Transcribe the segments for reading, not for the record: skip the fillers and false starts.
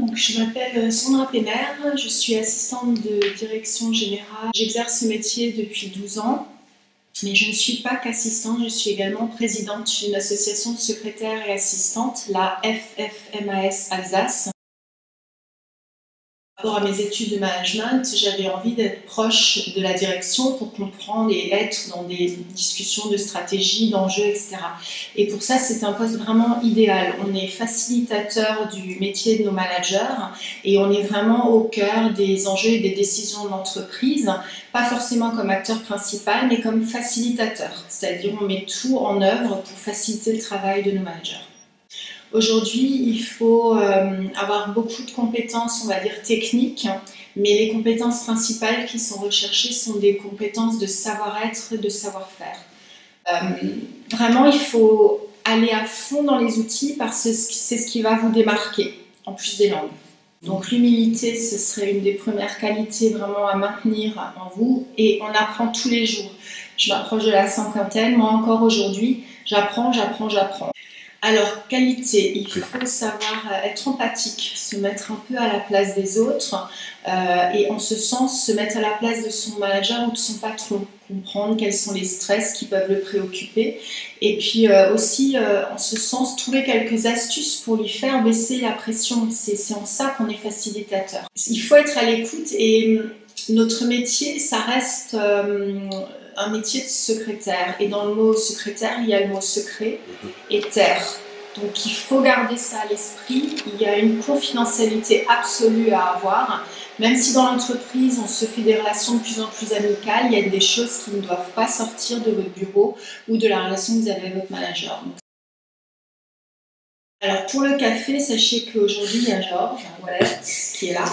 Donc, je m'appelle Sandra Penner, je suis assistante de direction générale. J'exerce ce métier depuis 12 ans, mais je ne suis pas qu'assistante, je suis également présidente d'une association de secrétaires et assistantes, la FFMAS Alsace. Par rapport à mes études de management, j'avais envie d'être proche de la direction pour comprendre et être dans des discussions de stratégie, d'enjeux, etc. Et pour ça, c'est un poste vraiment idéal. On est facilitateur du métier de nos managers et on est vraiment au cœur des enjeux et des décisions de l'entreprise, pas forcément comme acteur principal, mais comme facilitateur. C'est-à-dire on met tout en œuvre pour faciliter le travail de nos managers. Aujourd'hui, il faut avoir beaucoup de compétences, on va dire techniques, mais les compétences principales qui sont recherchées sont des compétences de savoir-être et de savoir-faire. Vraiment, il faut aller à fond dans les outils parce que c'est ce qui va vous démarquer, en plus des langues. Donc l'humilité, ce serait une des premières qualités vraiment à maintenir en vous, et on apprend tous les jours. Je m'approche de la cinquantaine, moi encore aujourd'hui, j'apprends. Alors, qualité, il faut savoir être empathique, se mettre un peu à la place des autres et en ce sens se mettre à la place de son manager ou de son patron, comprendre quels sont les stress qui peuvent le préoccuper et puis aussi en ce sens trouver quelques astuces pour lui faire baisser la pression. C'est en ça qu'on est facilitateur. Il faut être à l'écoute et notre métier, ça reste un métier de secrétaire, et dans le mot secrétaire, il y a le mot secret et taire. Donc il faut garder ça à l'esprit, il y a une confidentialité absolue à avoir, même si dans l'entreprise on se fait des relations de plus en plus amicales, il y a des choses qui ne doivent pas sortir de votre bureau ou de la relation que vous avez avec votre manager. Alors pour le café, sachez qu'aujourd'hui il y a Georges, voilà, qui est là.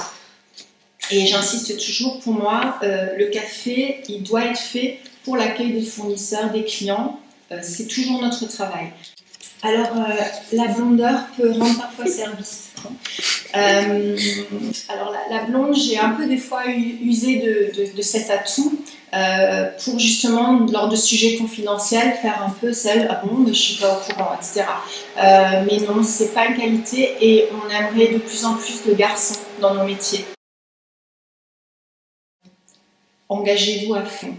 Et j'insiste toujours, pour moi, le café, il doit être fait pour l'accueil des fournisseurs, des clients. C'est toujours notre travail. Alors, la blondeur peut rendre parfois service. Alors, la blonde, j'ai un peu des fois usé de cet atout pour justement, lors de sujets confidentiels, faire un peu celle « ah bon, je ne suis pas au courant », etc. Mais non, ce n'est pas une qualité et on aimerait de plus en plus de garçons dans nos métiers. Engagez-vous à fond.